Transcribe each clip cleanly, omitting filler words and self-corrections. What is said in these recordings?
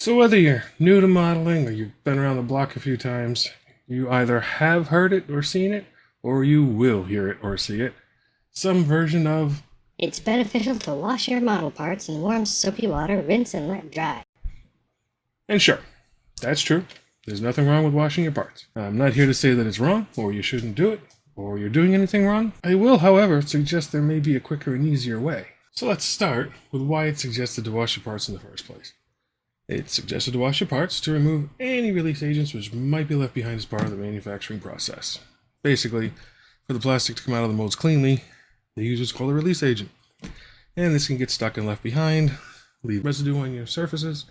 So whether you're new to modeling or you've been around the block a few times, you either have heard it or seen it, or you will hear it or see it. Some version of, It's beneficial to wash your model parts in warm, soapy water, rinse and let dry. and sure, that's true. There's nothing wrong with washing your parts. I'm not here to say that it's wrong, or you shouldn't do it, or you're doing anything wrong. I will, however, suggest there may be a quicker and easier way. So let's start with why it's suggested to wash your parts in the first place. It's suggested to wash your parts to remove any release agents which might be left behind as part of the manufacturing process. Basically, for the plastic to come out of the molds cleanly, they use what's called a release agent. And this can get stuck and left behind, leave residue on your surfaces,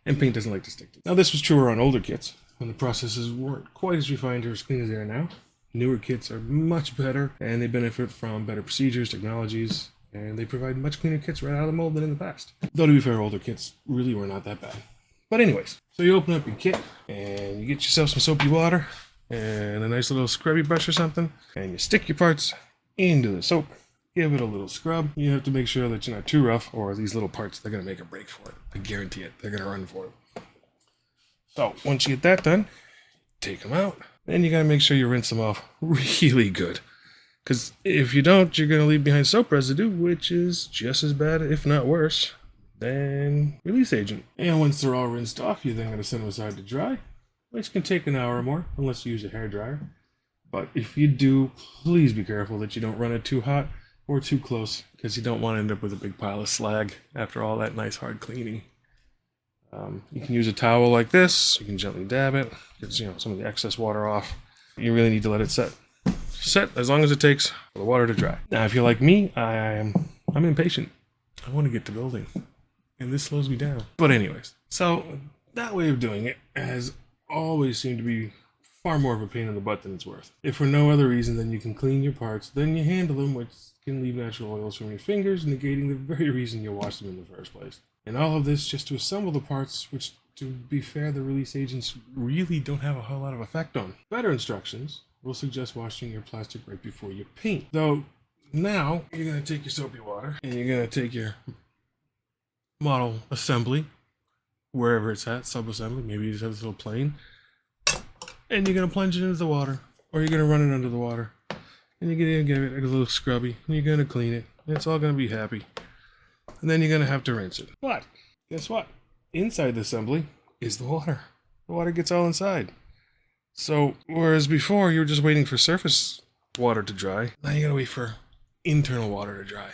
and paint doesn't like to stick to it. Now this was truer on older kits, when the processes weren't quite as refined or as clean as they are now. Newer kits are much better, and they benefit from better procedures, technologies, and they provide much cleaner kits right out of the mold than in the past. Though to be fair, older kits really were not that bad. But anyways, so you open up your kit, and you get yourself some soapy water, and a nice little scrubby brush or something, and you stick your parts into the soap, give it a little scrub. You have to make sure that you're not too rough, or these little parts, they're going to make a break for it. I guarantee it. They're going to run for it. So once you get that done, take them out. Then you got to make sure you rinse them off really good. Because if you don't, you're going to leave behind soap residue, which is just as bad, if not worse, than release agent. And once they're all rinsed off, you're then going to set them aside to dry, which can take an hour or more, unless you use a hairdryer. But if you do, please be careful that you don't run it too hot or too close, because you don't want to end up with a big pile of slag after all that nice hard cleaning. You can use a towel like this. You can gently dab it, get some of the excess water off. You really need to let it set as long as it takes for the water to dry. Now, if you're like me, I'm impatient. I want to get to building, and this slows me down. But anyways, so that way of doing it has always seemed to be far more of a pain in the butt than it's worth. If for no other reason than you can clean your parts, then you handle them, which can leave natural oils from your fingers, negating the very reason you washed them in the first place. And all of this just to assemble the parts, which, to be fair, the release agents really don't have a whole lot of effect on. Better instructions will suggest washing your plastic right before you paint. Though, now, you're going to take your soapy water, and you're going to take your model assembly, wherever it's at, subassembly, maybe you just have this little plane, and you're going to plunge it into the water, or you're going to run it under the water, and you're going to give it a little scrubby, and you're going to clean it, and it's all going to be happy. And then you're going to have to rinse it. But, guess what? Inside the assembly is the water. The water gets all inside. So, whereas before you were just waiting for surface water to dry, now you gotta wait for internal water to dry.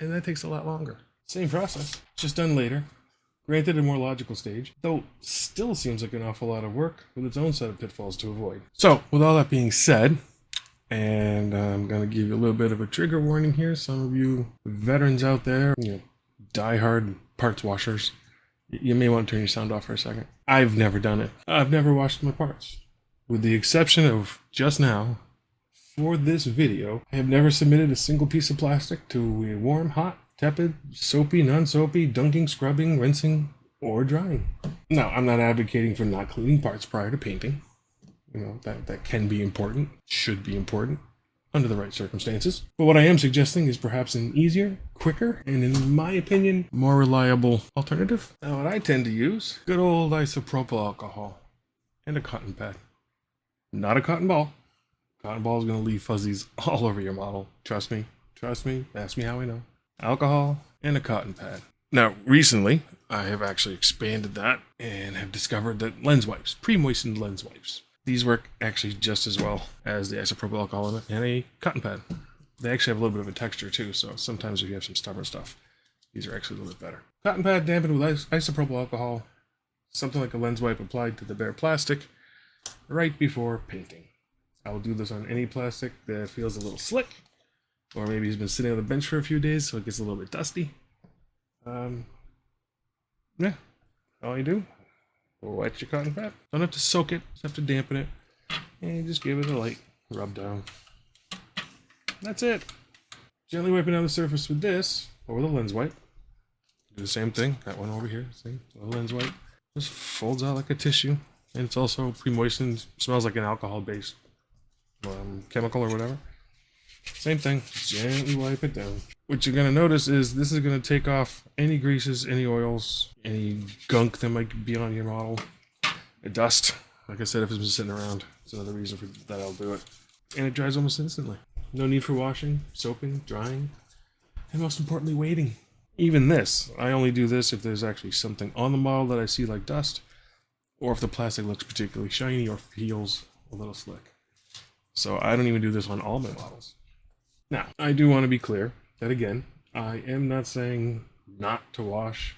And that takes a lot longer. Same process, just done later. Granted, a more logical stage, though still seems like an awful lot of work with its own set of pitfalls to avoid. So, with all that being said, and I'm gonna give you a little bit of a trigger warning here. Some of you veterans out there, die-hard parts washers, you may want to turn your sound off for a second. I've never done it. I've never washed my parts. With the exception of just now, for this video, I have never submitted a single piece of plastic to a warm, hot, tepid, soapy, non-soapy, dunking, scrubbing, rinsing, or drying. Now, I'm not advocating for not cleaning parts prior to painting. That can be important, should be important, under the right circumstances. But what I am suggesting is perhaps an easier, quicker, and in my opinion, more reliable alternative. Now, what I tend to use, good old isopropyl alcohol and a cotton pad. Not a cotton ball. Cotton ball is going to leave fuzzies all over your model. Trust me, ask me how I know. Alcohol and a cotton pad. Now, recently, I have actually expanded that and have discovered that lens wipes, pre-moistened lens wipes, these work actually just as well as the isopropyl alcohol and a cotton pad. They actually have a little bit of a texture too, so sometimes if you have some stubborn stuff, these are actually a little bit better. Cotton pad dampened with isopropyl alcohol, something like a lens wipe applied to the bare plastic right before painting. I will do this on any plastic that feels a little slick, or maybe has been sitting on the bench for a few days so it gets a little bit dusty. Yeah, all you do, wet your cotton pad. Don't have to soak it, just have to dampen it, and just give it a light rub down. That's it. Gently wiping down the surface with this, or with a lens wipe. Do the same thing, that one over here, see, a lens wipe. Just folds out like a tissue, and it's also pre-moistened, smells like an alcohol-based chemical or whatever. Same thing, gently wipe it down. What you're going to notice is this is going to take off any greases, any oils, any gunk that might be on your model, dust. Like I said, if it's been sitting around, it's another reason for that I'll do it. And it dries almost instantly. No need for washing, soaping, drying, and most importantly, waiting. Even this, I only do this if there's actually something on the model that I see like dust, or if the plastic looks particularly shiny or feels a little slick. So I don't even do this on all my models. Now, I do want to be clear that again, I am not saying not to wash,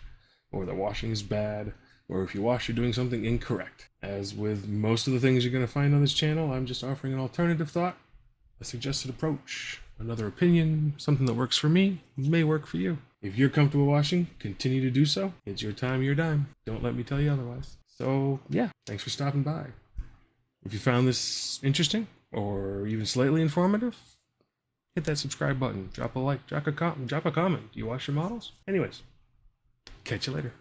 or that washing is bad, or if you wash, you're doing something incorrect. As with most of the things you're going to find on this channel, I'm just offering an alternative thought, a suggested approach, another opinion, something that works for me, may work for you. If you're comfortable washing, continue to do so. It's your time, your dime. Don't let me tell you otherwise. So, yeah, thanks for stopping by. If you found this interesting, or even slightly informative, hit that subscribe button, drop a like, drop a comment. Do you wash your models? Anyways, catch you later.